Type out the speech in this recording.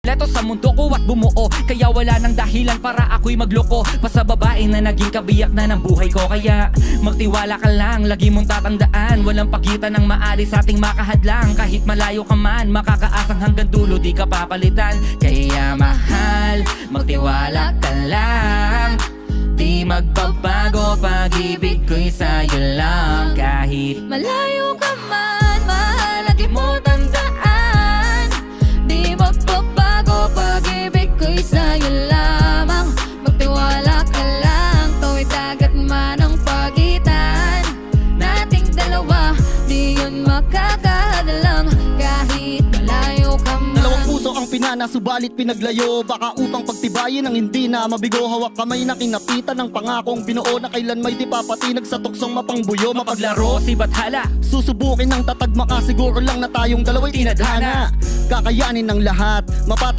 kumpleto sa mundo ko at bumuo. Kaya wala nang dahilan para ako'y magloko pa sa babae na naging kabiyak na ng buhay ko. Kaya magtiwala ka lang, lagi mong tatandaan, walang pagitan ng maalis sa ating makahadlang. Kahit malayo ka man, makakaasang hanggang dulo di ka papalitan. Kaya mahal, magtiwala ka lang, di magbabago, pag-ibig ko'y sa'yo lang. Kahit malayo ka man, mahal, lagi mo tandaan, di magbabago, pag-ibig ko'y sa'yo lamang. Magtiwala ka lang, tuwid dagat man ang pagitan nating dalawa, di yun makakahadlang. Kahit malayo ka man. Dalawang puso ang pinana, subalit pinaglayo. Baka upang pagtibayin ang hindi na mabigo. Hawak kamay na kinapitan ng pangakong binuo, na kailan may di papatinag sa tuksong mapangbuyo. mapaglaro si Bathala, Susubukin ng tatagma ka, siguro lang na tayong dalawa'y tinadhana. Kakayanin ng lahat,